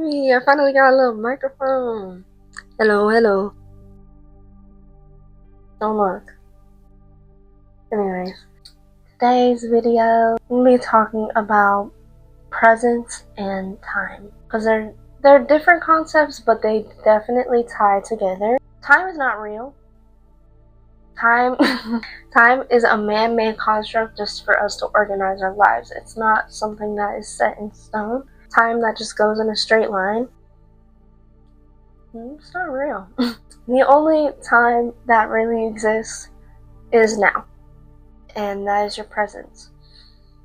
me. I finally got a little microphone. Hello, hello. Don't look. Anyways, today's video, we'll be talking about presence and time. Because they're different concepts, but they definitely tie together. Time is not real. Time is a man-made construct just for us to organize our lives. It's not something that is set in stone. Time that just goes in a straight line. It's not real. The only time that really exists is now, and that is your presence.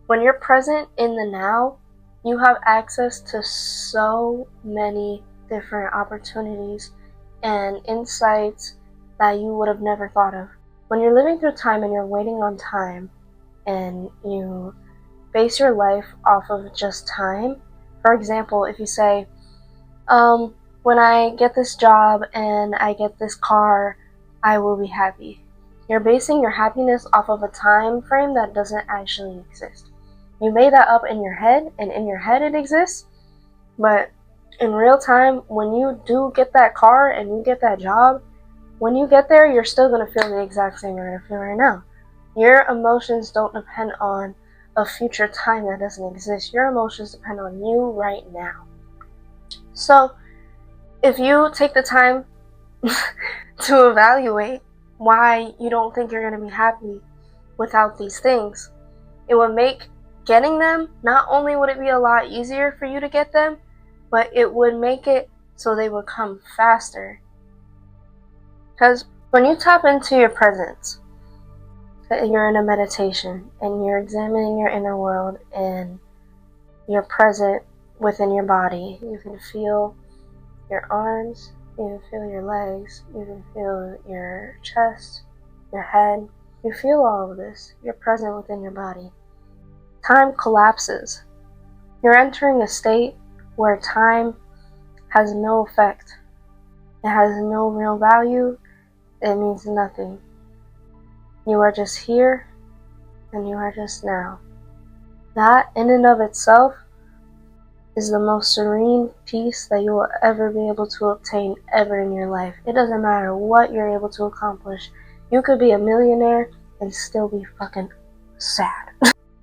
When you're present in the now, you have access to so many different opportunities and insights that you would have never thought of. When you're living through time and you're waiting on time, and you base your life off of just time, for example, if you say, when I get this job and I get this car, I will be happy. You're basing your happiness off of a time frame that doesn't actually exist. You made that up in your head, and in your head it exists, but in real time, when you do get that car and you get that job, when you get there, you're still going to feel the exact same you're going to feel right now. Your emotions don't depend on a future time that doesn't exist. Your emotions depend on you right now. So, if you take the time to evaluate why you don't think you're going to be happy without these things, it would make getting them, not only would it be a lot easier for you to get them, but it would make it so they would come faster. Because when you tap into your presence, you're in a meditation and you're examining your inner world and you're present within your body. You can feel your arms, you can feel your legs, you can feel your chest, your head. You feel all of this. You're present within your body. Time collapses. You're entering a state where time has no effect. It has no real value. It means nothing. You are just here and you are just now. That in and of itself is the most serene peace that you will ever be able to obtain ever in your life. It doesn't matter what you're able to accomplish. You could be a millionaire and still be fucking sad.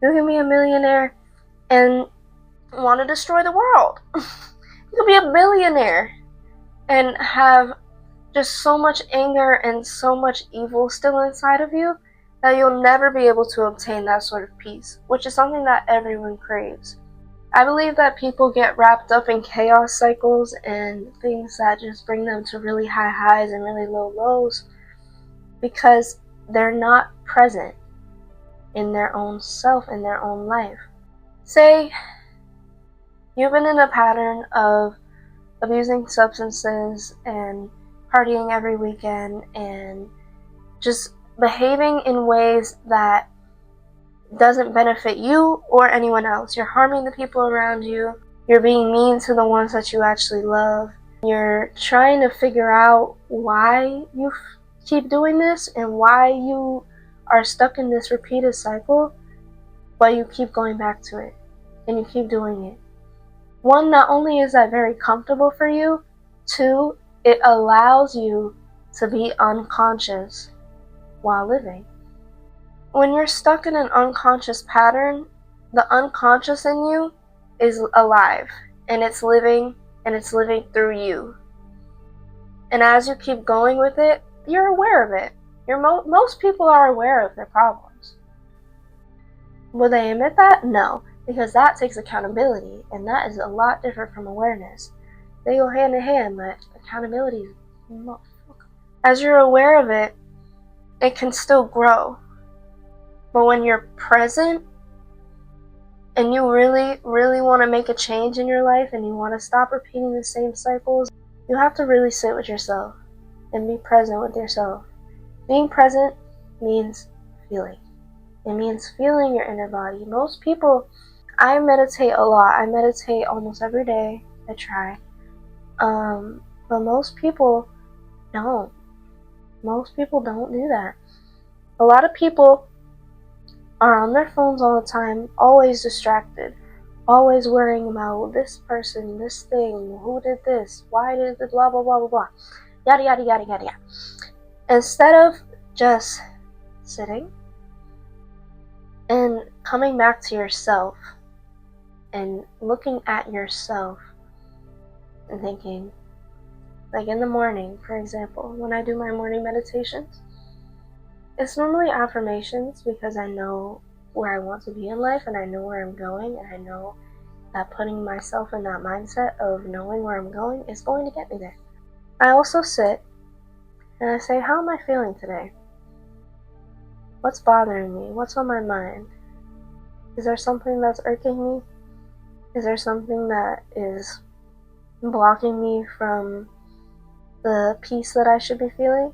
You can be a millionaire and want to destroy the world. You could be a billionaire and have just so much anger and so much evil still inside of you that you'll never be able to obtain that sort of peace, which is something that everyone craves. I believe that people get wrapped up in chaos cycles and things that just bring them to really high highs and really low lows because they're not present in their own self, in their own life. Say you've been in a pattern of abusing substances and partying every weekend and just behaving in ways that doesn't benefit you or anyone else. You're harming the people around you. You're being mean to the ones that you actually love. You're trying to figure out why you keep doing this and why you are stuck in this repeated cycle, but you keep going back to it and you keep doing it. One, not only is that very comfortable for you, two, it allows you to be unconscious while living. When you're stuck in an unconscious pattern, the unconscious in you is alive and it's living through you. And as you keep going with it, you're aware of it. Most people are aware of their problems. Will they admit that? No, because that takes accountability, and that is a lot different from awareness. They go hand in hand, but accountability is motherfucker. As you're aware of it, it can still grow. But when you're present and you really, really want to make a change in your life and you want to stop repeating the same cycles, you have to really sit with yourself and be present with yourself. Being present means feeling. It means feeling your inner body. Most people, I meditate a lot. I meditate almost every day. I try. But most people don't. Most people don't do that. A lot of people are on their phones all the time, always distracted, always worrying about this person, this thing, who did this, why did this, blah, blah, blah, blah, blah, yada, yada, yada, yada, yada. Instead of just sitting and coming back to yourself and looking at yourself and thinking, like in the morning, for example, when I do my morning meditations, it's normally affirmations because I know where I want to be in life and I know where I'm going, and I know that putting myself in that mindset of knowing where I'm going is going to get me there. I also sit and I say, how am I feeling today? What's bothering me? What's on my mind? Is there something that's irking me? Is there something that is blocking me from the peace that I should be feeling?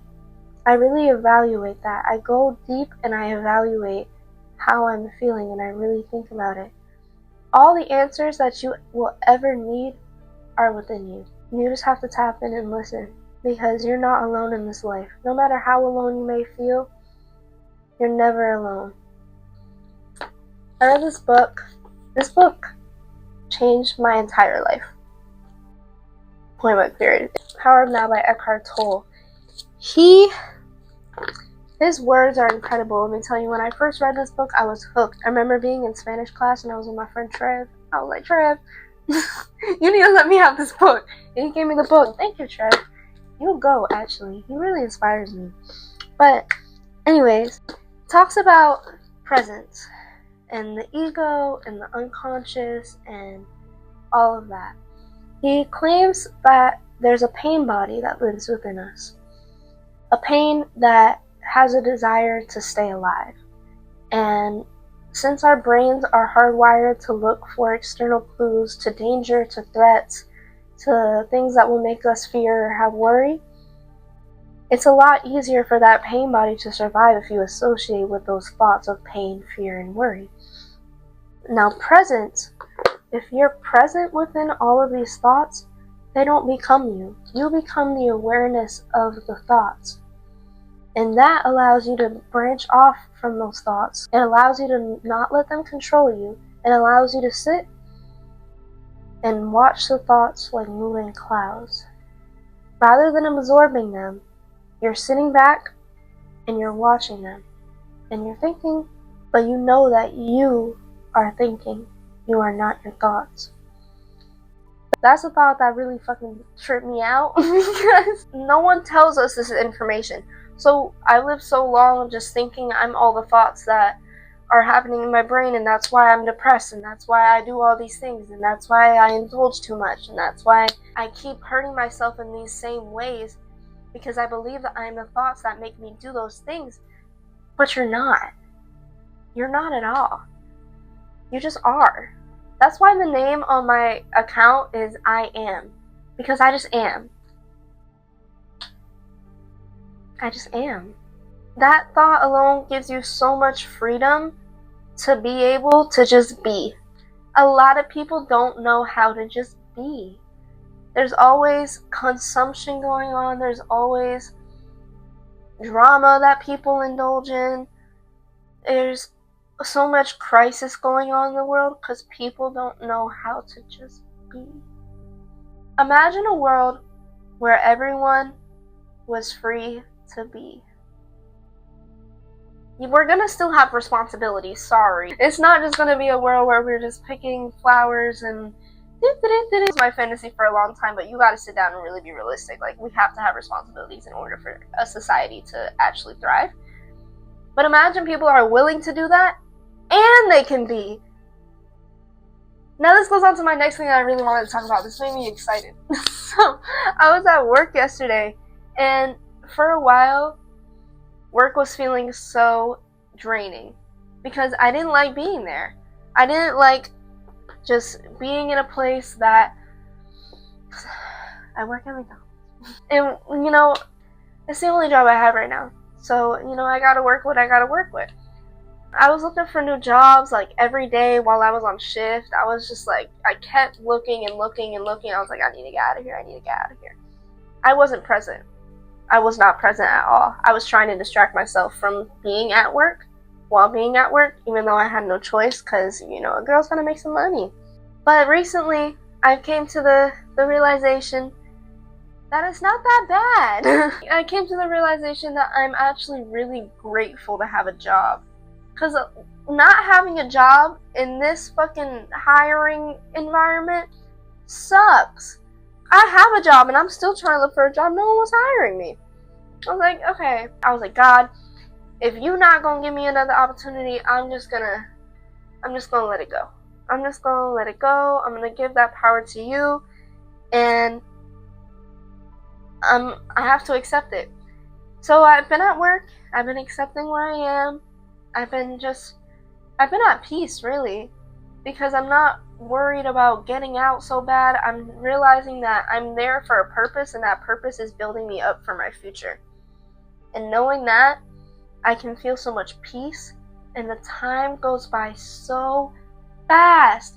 I really evaluate that. I go deep and I evaluate how I'm feeling and I really think about it. All the answers that you will ever need are within you. You just have to tap in and listen, because you're not alone in this life. No matter how alone you may feel, you're never alone. I read this book. This book changed my entire life. Point blank period. Power of Now by Eckhart Tolle. His words are incredible. Let me tell you, when I first read this book, I was hooked. I remember being in Spanish class and I was with my friend Trev. I was like, Trev, you need to let me have this book. And he gave me the book. Thank you, Trev. You'll go, actually. He really inspires me. But anyways, talks about presence and the ego and the unconscious and all of that. He claims that there's a pain body that lives within us. A pain that has a desire to stay alive. And since our brains are hardwired to look for external clues to danger, to threats, to things that will make us fear or have worry, it's a lot easier for that pain body to survive if you associate with those thoughts of pain, fear, and worry. Now, presence, if you're present within all of these thoughts, they don't become you. You become the awareness of the thoughts. And that allows you to branch off from those thoughts. It allows you to not let them control you. It allows you to sit and watch the thoughts like moving clouds. Rather than absorbing them, you're sitting back and you're watching them. And you're thinking, but you know that you are thinking. You are not your thoughts. That's a thought that really fucking tripped me out because no one tells us this information. So I lived so long just thinking I'm all the thoughts that are happening in my brain, and that's why I'm depressed, and that's why I do all these things, and that's why I indulge too much, and that's why I keep hurting myself in these same ways, because I believe that I'm the thoughts that make me do those things. But you're not. You're not at all. You just are. That's why the name on my account is I Am, because I just am. I just am. That thought alone gives you so much freedom to be able to just be. A lot of people don't know how to just be. There's always consumption going on. There's always drama that people indulge in. There's so much crisis going on in the world because people don't know how to just be. Imagine a world where everyone was free to be. We're gonna still have responsibilities, sorry. It's not just gonna be a world where we're just picking flowers and it's my fantasy for a long time, but you gotta sit down and really be realistic. Like, we have to have responsibilities in order for a society to actually thrive. But imagine people are willing to do that, and they can be. Now this goes on to my next thing that I really wanted to talk about. This made me excited. So, I was at work yesterday, and for a while, work was feeling so draining because I didn't like being there. I didn't like just being in a place that I work at McDonald's. And, it's the only job I have right now. So, I gotta work what I gotta work with. I was looking for new jobs like every day while I was on shift. I was just like, I kept looking and looking and looking. I was like, I need to get out of here. I need to get out of here. I wasn't present. I was not present at all. I was trying to distract myself from being at work while being at work, even though I had no choice because, a girl's gonna make some money. But recently, I came to the realization that it's not that bad. I came to the realization that I'm actually really grateful to have a job. Because not having a job in this fucking hiring environment sucks. I have a job and I'm still trying to look for a job. No one was hiring me. I was like, okay. I was like, God, if you're not gonna give me another opportunity, I'm just gonna let it go. I'm just gonna let it go. I'm gonna give that power to you, and I have to accept it. So I've been at work. I've been accepting where I am. I've been at peace, really, because I'm not worried about getting out so bad. I'm realizing that I'm there for a purpose, and that purpose is building me up for my future. And knowing that, I can feel so much peace, and the time goes by so fast.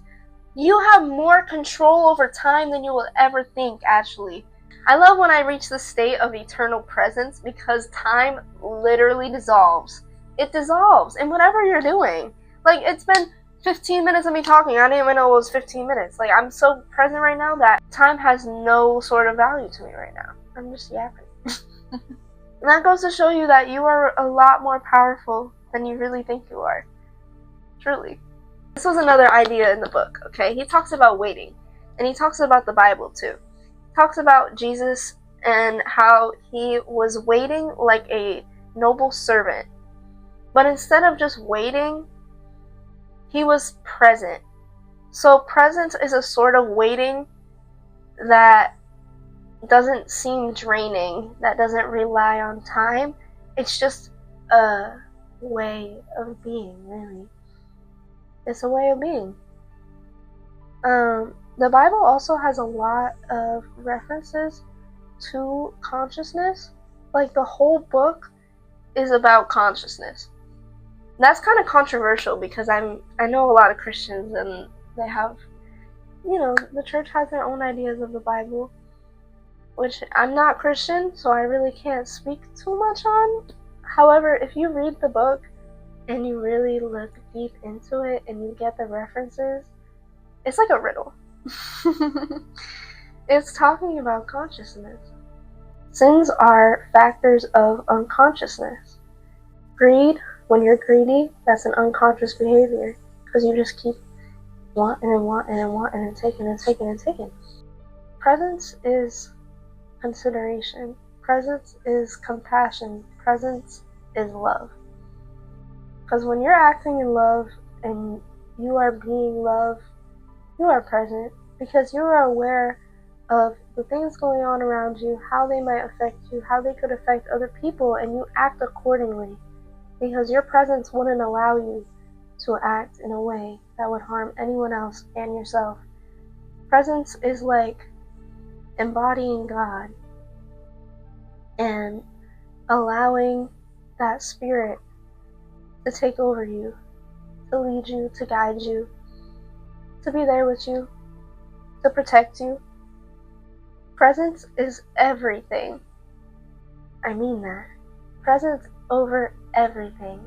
You have more control over time than you will ever think, actually. I love when I reach the state of eternal presence because time literally dissolves. It dissolves in whatever you're doing. Like, it's been 15 minutes of me talking. I didn't even know it was 15 minutes. Like, I'm so present right now that time has no sort of value to me right now. I'm just yapping. And that goes to show you that you are a lot more powerful than you really think you are. Truly. This was another idea in the book, okay? He talks about waiting. And he talks about the Bible, too. He talks about Jesus and how he was waiting like a noble servant. But instead of just waiting, he was present. So presence is a sort of waiting that doesn't seem draining, that doesn't rely on time. It's just a way of being, really. It's a way of being. The Bible also has a lot of references to consciousness. Like, the whole book is about consciousness. That's kind of controversial because I know a lot of Christians and they have, the church has their own ideas of the Bible, which I'm not Christian, so I really can't speak too much on. However, if you read the book and you really look deep into it and you get the references, it's like a riddle. It's talking about consciousness. Sins are factors of unconsciousness. Greed, when you're greedy, that's an unconscious behavior because you just keep wanting and wanting and wanting and taking and taking and taking. Presence is consideration. Presence is compassion. Presence is love. Because when you're acting in love and you are being loved, you are present because you are aware of the things going on around you, how they might affect you, how they could affect other people, and you act accordingly because your presence wouldn't allow you to act in a way that would harm anyone else and yourself. Presence is like embodying God and allowing that spirit to take over you, to lead you, to guide you, to be there with you, to protect you. Presence is everything. I mean that. Presence over everything.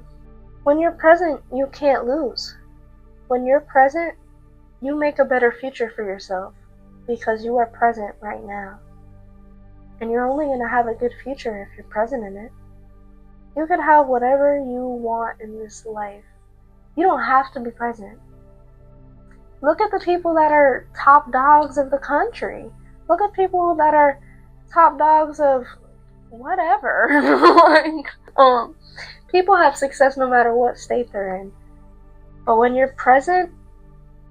When you're present, you can't lose. When you're present, you make a better future for yourself because you are present right now. And you're only going to have a good future if you're present in it. You could have whatever you want in this life. You don't have to be present. Look at the people that are top dogs of the country. Look at people that are top dogs of whatever. People have success no matter what state they're in. But when you're present,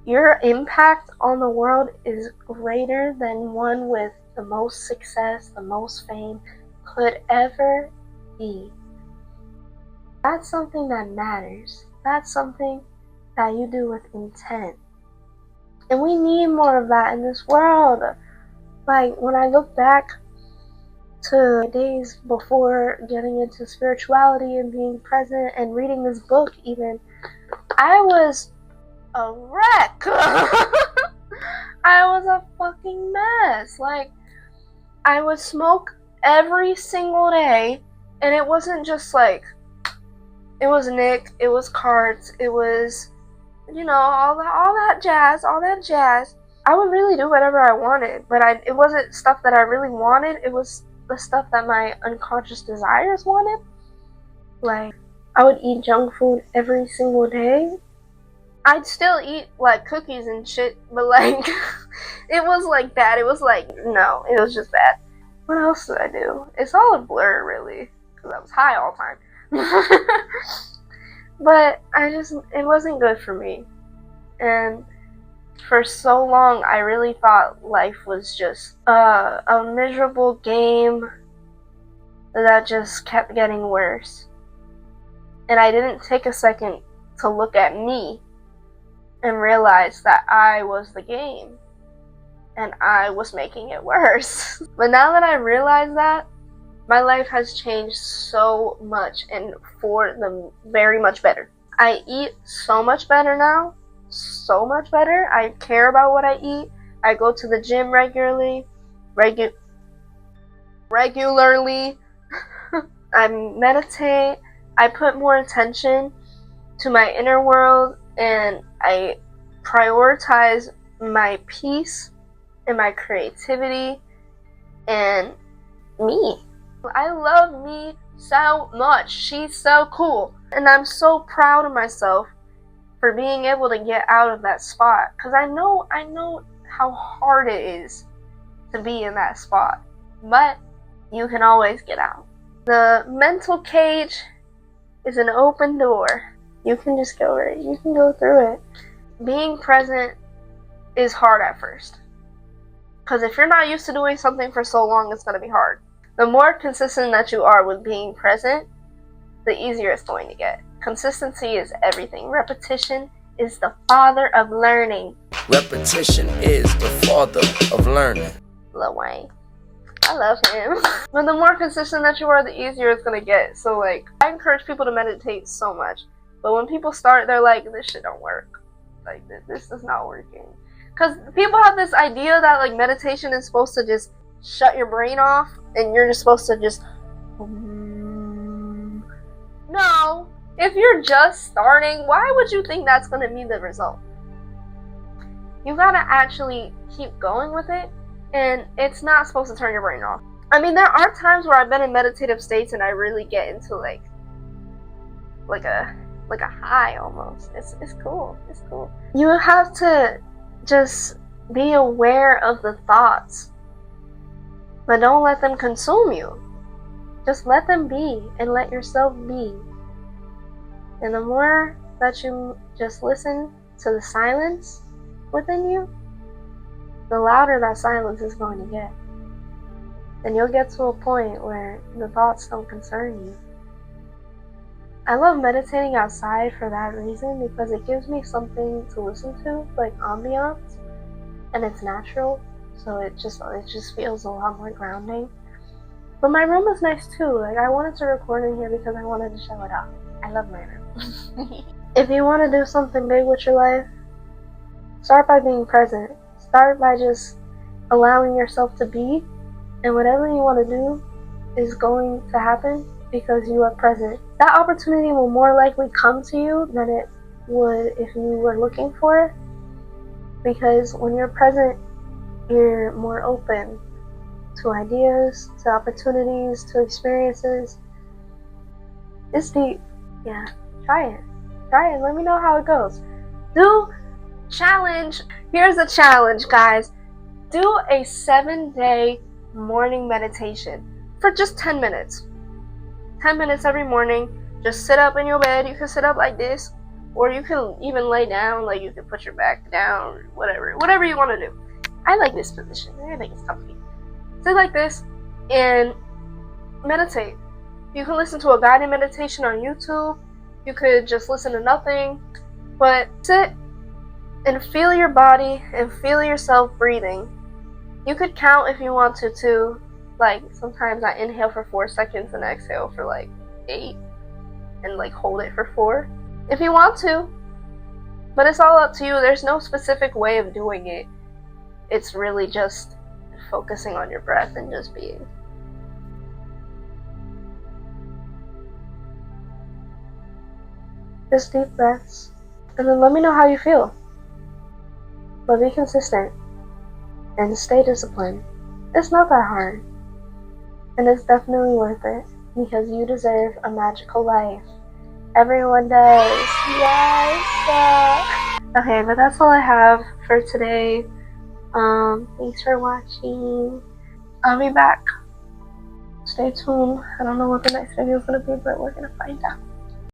your impact on the world is greater than one with the most success, the most fame could ever be. That's something that matters. That's something that you do with intent. And we need more of that in this world. Like, when I look back to days before getting into spirituality and being present and reading this book even, I was a wreck. I was a fucking mess. Like, I would smoke every single day, and it wasn't just like, it was Nick, it was cards, it was all that jazz, I would really do whatever I wanted, but it wasn't stuff that I really wanted. It was the stuff that my unconscious desires wanted. Like, I would eat junk food every single day. I'd still eat like cookies and shit, but like it was like bad. It was like, no, it was just bad. What else did I do? It's all a blur, really, because I was high all the time. But it wasn't good for me. And for so long, I really thought life was just a miserable game that just kept getting worse. And I didn't take a second to look at me and realize that I was the game and I was making it worse. But now that I realize that, my life has changed so much and for the very much better. I eat so much better now. So much better. I care about what I eat. I go to the gym regularly. I meditate. I put more attention to my inner world and I prioritize my peace and my creativity and me. I love me so much. She's so cool. And I'm so proud of myself for being able to get out of that spot. Because I know how hard it is to be in that spot. But you can always get out. The mental cage is an open door. You can just go right. You can go through it. Being present is hard at first. Because if you're not used to doing something for so long, it's going to be hard. The more consistent that you are with being present, the easier it's going to get. Consistency is everything. Repetition is the father of learning. Repetition is the father of learning. Lil Wayne. I love him. But the more consistent that you are, the easier it's going to get. So, like, I encourage people to meditate so much. But when people start, they're like, this shit don't work. Like, this is not working. Because people have this idea that, like, meditation is supposed to just shut your brain off. And you're just supposed to just... No. If you're just starting, why would you think that's going to be the result? You gotta actually keep going with it. And it's not supposed to turn your brain off. I mean, there are times where I've been in meditative states and I really get into like a high almost. It's cool. It's cool. You have to just be aware of the thoughts, but don't let them consume you. Just let them be and let yourself be. And the more that you just listen to the silence within you, the louder that silence is going to get. And you'll get to a point where the thoughts don't concern you. I love meditating outside for that reason, because it gives me something to listen to, like ambiance, and it's natural, so it just feels a lot more grounding. But my room is nice too. Like, I wanted to record in here because I wanted to show it off. I love my room. If you want to do something big with your life, start by being present. Start by just allowing yourself to be, and whatever you want to do is going to happen because you are present. That opportunity will more likely come to you than it would if you were looking for it, because when you're present, you're more open to ideas, to opportunities, to experiences. It's deep. Yeah, try it. Let me know how it goes. Challenge. Here's a challenge, guys. Do a 7-day morning meditation for just 10 minutes. 10 minutes every morning. Just sit up in your bed. You can sit up like this, or you can even lay down. Like, you can put your back down, or whatever you want to do. I like this position. I think it's comfy. Sit like this and meditate. You can listen to a guided meditation on YouTube. You could just listen to nothing, but sit and feel your body and feel yourself breathing. You could count if you want to too. Like, sometimes I inhale for 4 seconds and exhale for like 8 and like hold it for 4 if you want to, but it's all up to you. There's no specific way of doing it. It's really just focusing on your breath and just being. Just deep breaths. And then let me know how you feel. But be consistent and stay disciplined. It's not that hard. And it's definitely worth it because you deserve a magical life. Everyone does. Yes. Okay, but that's all I have for today. Thanks for watching. I'll be back. Stay tuned. I don't know what the next video is gonna be, but we're gonna find out.